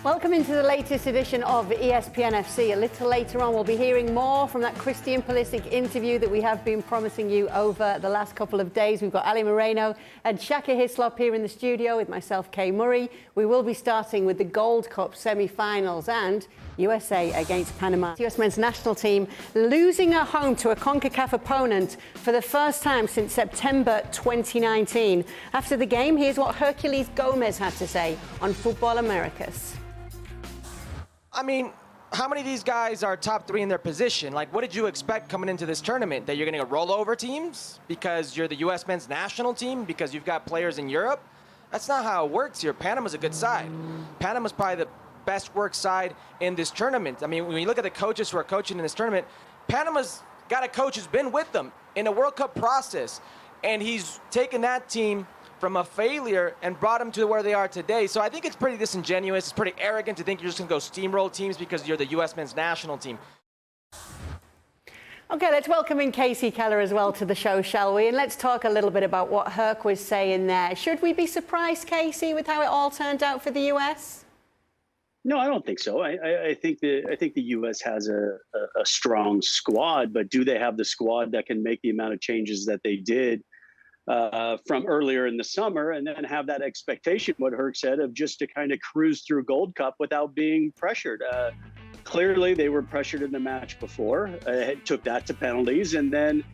Welcome into the latest edition of ESPN FC. A little later on, we'll be hearing more from that Christian Pulisic interview that we have been promising you over the last couple of days. We've got Ali Moreno and Shaka Hislop here in the studio with myself, Kay Murray. We will be starting with the Gold Cup semi-finals and USA against Panama. The US men's national team losing at home to a CONCACAF opponent for the first time since September 2019. After the game, here's what Herculez Gomez had to say on Football Americas. I mean, how many of these guys are top three in their position? Like, what did you expect coming into this tournament? That you're going to roll over teams because you're the U.S. men's national team, because you've got players in Europe? That's not how it works here. Panama's a good side. Panama's probably the best work side in this tournament. I mean, when you look at the coaches who are coaching in this tournament, Panama's got a coach who's been with them in a World Cup process, and he's taken that team from a failure and brought them to where they are today. So I think it's pretty disingenuous. It's pretty arrogant to think you're just going to go steamroll teams because you're the U.S. men's national team. Okay, let's welcome in Kasey Keller as well to the show, shall we? And let's talk a little bit about what Herc was saying there. Should we be surprised, Kasey, with how it all turned out for the U.S.? No, I don't think so. I think the U.S. has a strong squad, but do they have the squad that can make the amount of changes that they did from earlier in the summer, and then have that expectation, what Herc said, of just to kind of cruise through Gold Cup without being pressured? Clearly, they were pressured in the match before. It took that to penalties, and then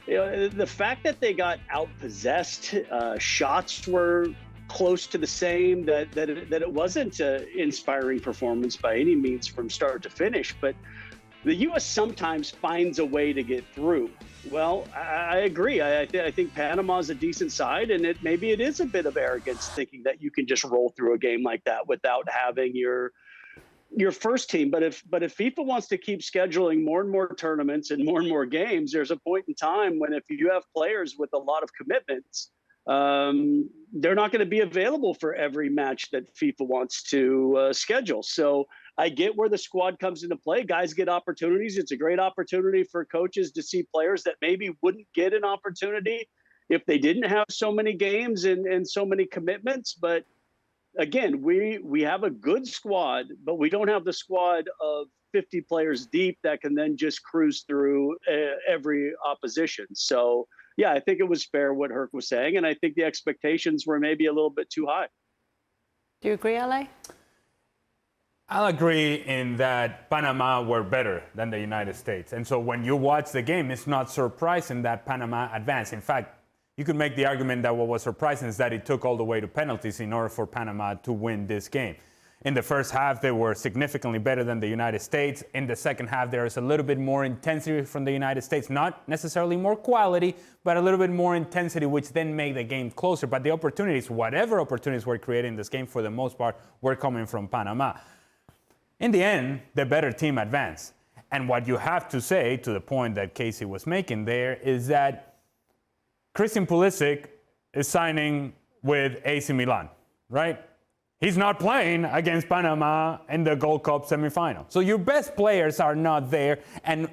the fact that they got outpossessed, shots were close to the same. That it wasn't an inspiring performance by any means from start to finish, but the U.S. sometimes finds a way to get through. Well, I agree. I think Panama's a decent side, and maybe it is a bit of arrogance thinking that you can just roll through a game like that without having your first team. But if FIFA wants to keep scheduling more and more tournaments and more games, there's a point in time when if you have players with a lot of commitments, they're not going to be available for every match that FIFA wants to schedule. So I get where the squad comes into play. Guys get opportunities. It's a great opportunity for coaches to see players that maybe wouldn't get an opportunity if they didn't have so many games and so many commitments. But again, we have a good squad, but we don't have the squad of 50 players deep that can then just cruise through every opposition. So yeah, I think it was fair what Herc was saying, and I think the expectations were maybe a little bit too high. Do you agree, LA? I'll agree in that Panama were better than the United States. And so when you watch the game, it's not surprising that Panama advanced. In fact, you could make the argument that what was surprising is that it took all the way to penalties in order for Panama to win this game. In the first half, they were significantly better than the United States. In the second half, there is a little bit more intensity from the United States. Not necessarily more quality, but a little bit more intensity, which then made the game closer. But the opportunities, whatever opportunities were created in this game, for the most part, were coming from Panama. In the end, the better team advanced. And what you have to say, to the point that Kasey was making there, is that Christian Pulisic is signing with AC Milan, right? He's not playing against Panama in the Gold Cup semifinal. So your best players are not there. And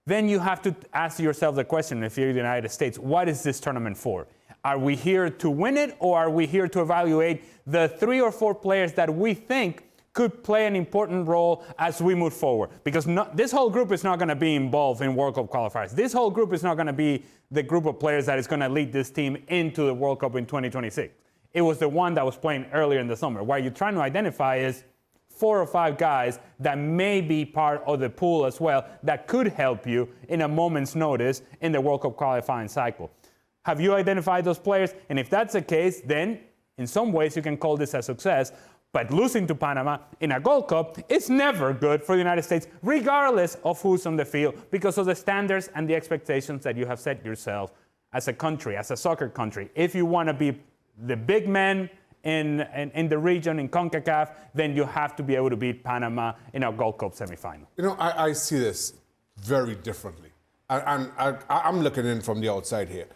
then you have to ask yourself the question, if you're the United States, what is this tournament for? Are we here to win it, or are we here to evaluate the 3 or 4 players that we think could play an important role as we move forward? Because this whole group is not going to be involved in World Cup qualifiers. This whole group is not going to be the group of players that is going to lead this team into the World Cup in 2026. It was the one that was playing earlier in the summer. What you're trying to identify is 4 or 5 guys that may be part of the pool as well that could help you in a moment's notice in the World Cup qualifying cycle. Have you identified those players? And if that's the case, then in some ways you can call this a success. But losing to Panama in a Gold Cup is never good for the United States, regardless of who's on the field, because of the standards and the expectations that you have set yourself as a country, as a soccer country. If you want to be the big man in the region, in CONCACAF, then you have to be able to beat Panama in a Gold Cup semifinal. You know, I see this very differently. I'm looking in from the outside here.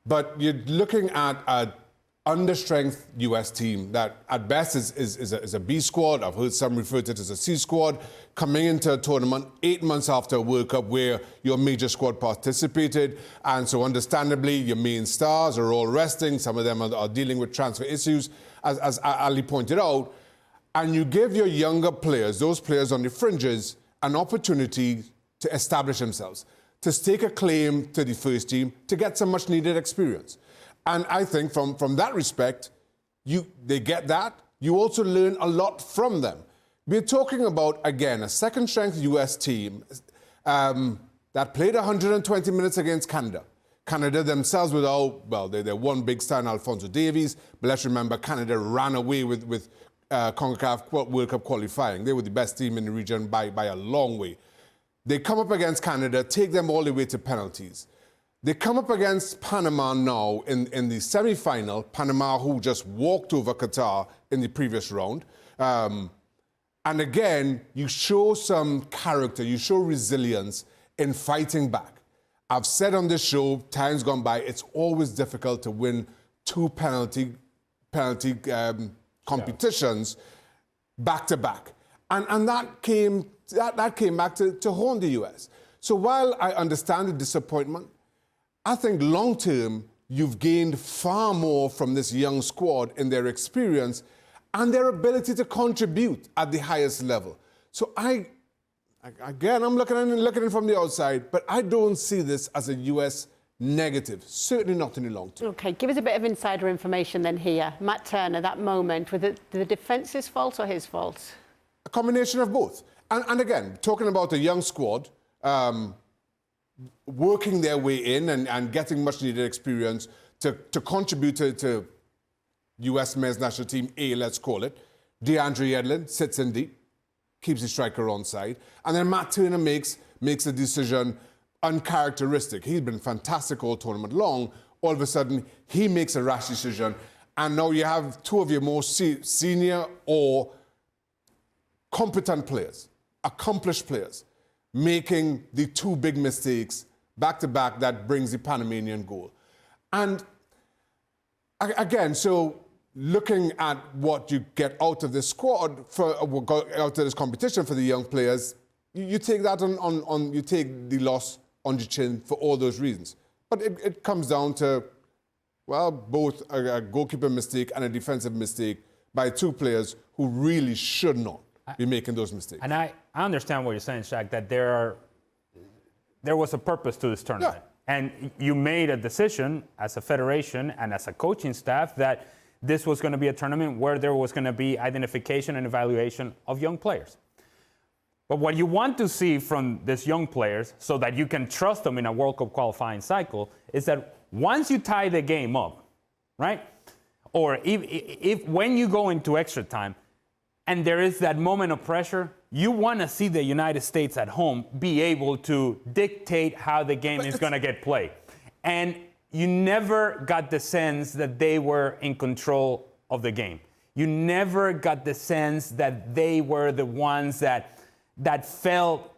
But you're looking at a understrength U.S. team that at best is a B squad. I've heard some refer to it as a C squad, coming into a tournament 8 months after a World Cup where your major squad participated. And so understandably, your main stars are all resting. Some of them are dealing with transfer issues. As Ali pointed out, and you give your younger players, those players on the fringes, an opportunity to establish themselves, to stake a claim to the first team, to get some much-needed experience. And I think from that respect, they get that. You also learn a lot from them. We're talking about, again, a second-strength U.S. team that played 120 minutes against Canada. Canada themselves without, well, their one big star in Alphonso Davies, but let's remember Canada ran away with CONCACAF World Cup qualifying. They were the best team in the region by a long way. They come up against Canada, take them all the way to penalties. They come up against Panama now in the semi-final, Panama who just walked over Qatar in the previous round. And again, you show some character, you show resilience in fighting back. I've said on this show, times gone by, it's always difficult to win two penalty competitions back to back. And that came back to haunt the US. So while I understand the disappointment, I think long term, you've gained far more from this young squad in their experience and their ability to contribute at the highest level. So I'm looking at it from the outside, but I don't see this as a US negative, certainly not in the long term. Okay, give us a bit of insider information then here. Matt Turner, that moment, was it the defence's fault or his fault? A combination of both. And again, talking about a young squad, working their way in and getting much needed experience to contribute to US men's national team A, let's call it. DeAndre Yedlin sits in deep, keeps the striker on side. And then Matt Turner makes a decision uncharacteristic. He's been fantastic all tournament long. All of a sudden, he makes a rash decision. And now you have two of your most senior or competent players, accomplished players, making the two big mistakes back-to-back that brings the Panamanian goal. And again, so looking at what you get out of this squad, out of this competition for the young players, you take that you take the loss on your chin for all those reasons. But it comes down to, well, both a goalkeeper mistake and a defensive mistake by two players who really should not be making those mistakes. And I understand what you're saying, Shaq, that there was a purpose to this tournament. Yeah. And you made a decision as a federation and as a coaching staff that this was going to be a tournament where there was going to be identification and evaluation of young players. But what you want to see from these young players, so that you can trust them in a World Cup qualifying cycle, is that once you tie the game up, right? Or if when you go into extra time, and there is that moment of pressure, you want to see the United States at home be able to dictate how the game is going to get played. And you never got the sense that they were in control of the game. You never got the sense that they were the ones that felt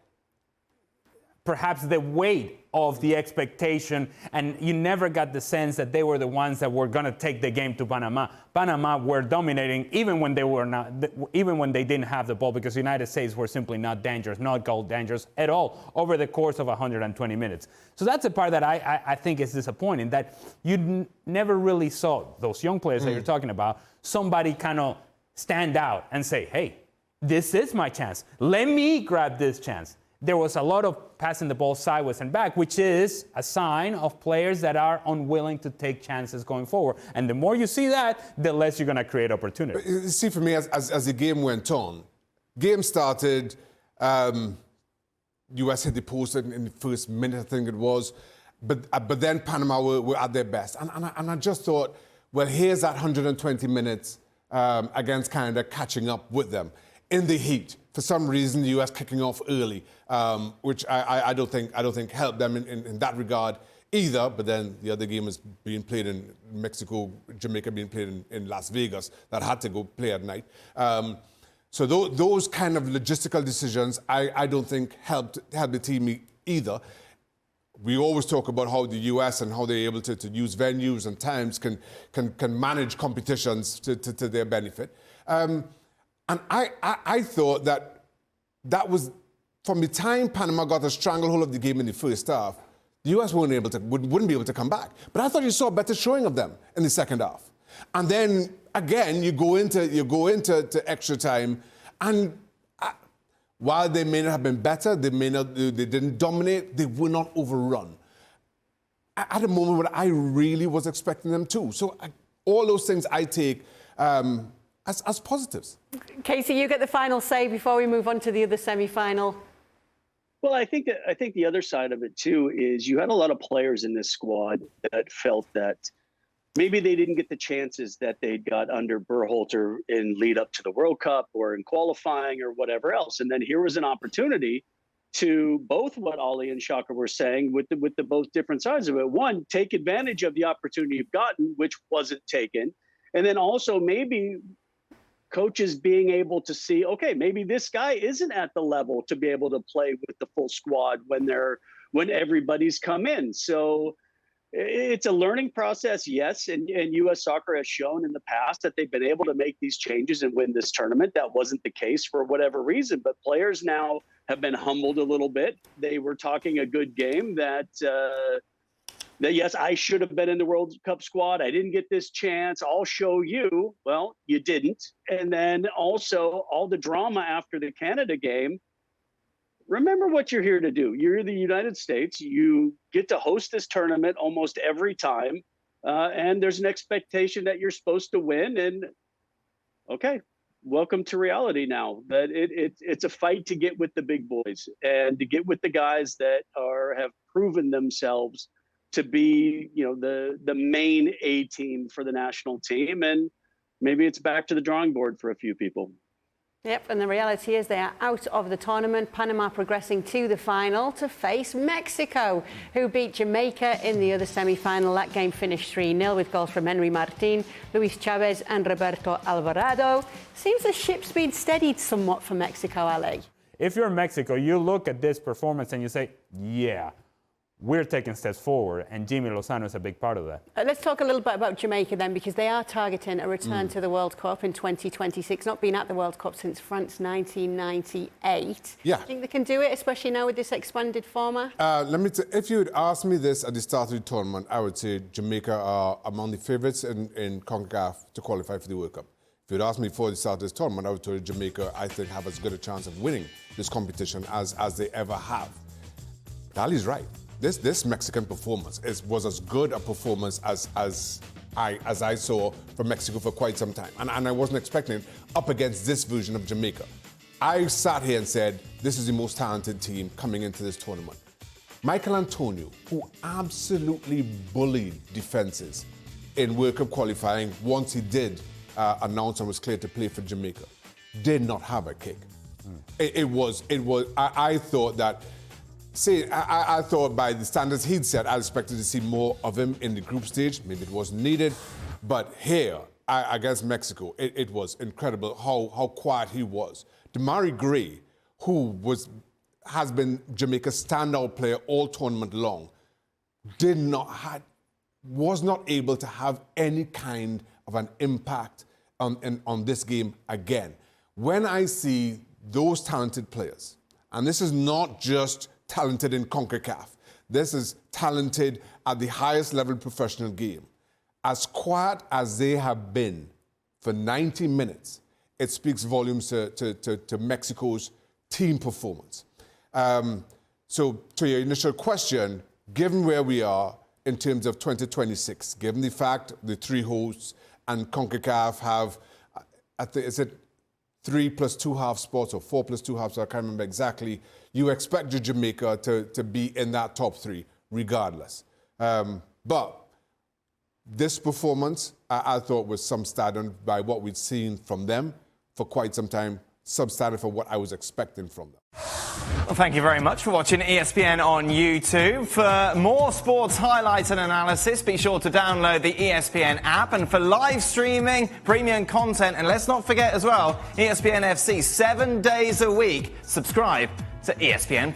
perhaps the weight of the expectation, and you never got the sense that they were the ones that were going to take the game to Panama. Panama were dominating even when they didn't have the ball, because the United States were simply not dangerous, not goal dangerous at all over the course of 120 minutes. So that's the part that I think is disappointing, that you never really saw those young players that you're talking about, somebody kind of stand out and say, hey, this is my chance. Let me grab this chance. There was a lot of passing the ball sideways and back, which is a sign of players that are unwilling to take chances going forward. And the more you see that, the less you're going to create opportunity. See, for me, as the game went on, game started, US hit the post in the first minute, I think it was, but then Panama were at their best. And I just thought, well, here's that 120 minutes against Canada catching up with them in the heat. For some reason, the US kicking off early, which I don't think helped them in that regard either. But then the other game is being played in Mexico, Jamaica being played in Las Vegas. That had to go play at night. So those kind of logistical decisions, I don't think helped the team either. We always talk about how the US and how they're able to use venues and times can manage competitions to their benefit. And I thought that was, from the time Panama got a stranglehold of the game in the first half, the US wouldn't be able to come back. But I thought you saw a better showing of them in the second half. And then, again, you go into extra time, and while they may not have been better, they didn't dominate, they were not overrun. At a moment when I really was expecting them to. So all those things I take as positives. Kasey, you get the final say before we move on to the other semi-final. Well, I think the other side of it too is you had a lot of players in this squad that felt that maybe they didn't get the chances that they got under Berhalter in lead up to the World Cup or in qualifying or whatever else. And then here was an opportunity to both what Ollie and Shaka were saying with the both different sides of it. One, take advantage of the opportunity you've gotten, which wasn't taken. And then also maybe coaches being able to see, okay, maybe this guy isn't at the level to be able to play with the full squad when everybody's come in. So it's a learning process, yes, and U.S. Soccer has shown in the past that they've been able to make these changes and win this tournament. That wasn't the case for whatever reason, but players now have been humbled a little bit. They were talking a good game that yes, I should have been in the World Cup squad. I didn't get this chance. I'll show you. Well, you didn't. And then also all the drama after the Canada game. Remember what you're here to do. You're the United States. You get to host this tournament almost every time. And there's an expectation that you're supposed to win. And okay, welcome to reality now. But it's a fight to get with the big boys and to get with the guys that have proven themselves to be, the main A team for the national team. And maybe it's back to the drawing board for a few people. Yep, and the reality is they are out of the tournament. Panama progressing to the final to face Mexico, who beat Jamaica in the other semi-final. That game finished 3-0 with goals from Henry Martin, Luis Chavez and Roberto Alvarado. Seems the ship's been steadied somewhat for Mexico, Ali. If you're Mexico, you look at this performance and you say, yeah, we're taking steps forward, and Jimmy Lozano is a big part of that. Let's talk a little bit about Jamaica then, because they are targeting a return to the World Cup in 2026. Not been at the World Cup since France 1998. Yeah. Do you think they can do it, especially now with this expanded format? If you had asked me this at the start of the tournament, I would say Jamaica are among the favourites in CONCACAF to qualify for the World Cup. If you'd asked me before the start of this tournament, I would tell you Jamaica, I think, have as good a chance of winning this competition as they ever have. Ali's right. This Mexican performance was as good a performance as I saw from Mexico for quite some time. And I wasn't expecting it up against this version of Jamaica. I sat here and said, this is the most talented team coming into this tournament. Michael Antonio, who absolutely bullied defenses in World Cup qualifying once he did announce and was cleared to play for Jamaica, did not have a kick. I thought that I thought by the standards he'd set, I expected to see more of him in the group stage. Maybe it wasn't needed. But here, against Mexico, it was incredible how quiet he was. Damari Gray, who has been Jamaica's standout player all tournament long, was not able to have any kind of an impact on this game again. When I see those talented players, and this is not just talented in CONCACAF. This is talented at the highest level professional game. As quiet as they have been for 90 minutes, it speaks volumes to Mexico's team performance. So to your initial question, given where we are in terms of 2026, given the fact the three hosts and CONCACAF have, is it 3 + 2 half spots or 4 + 2 half spots, I can't remember exactly. You expect Jamaica to be in that top 3 regardless. But this performance, I thought was substandard by what we'd seen from them for quite some time, substandard for what I was expecting from them. Well, thank you very much for watching ESPN on YouTube. For more sports highlights and analysis, be sure to download the ESPN app. And for live streaming, premium content, and let's not forget as well, ESPN FC 7 days a week. Subscribe to ESPN+.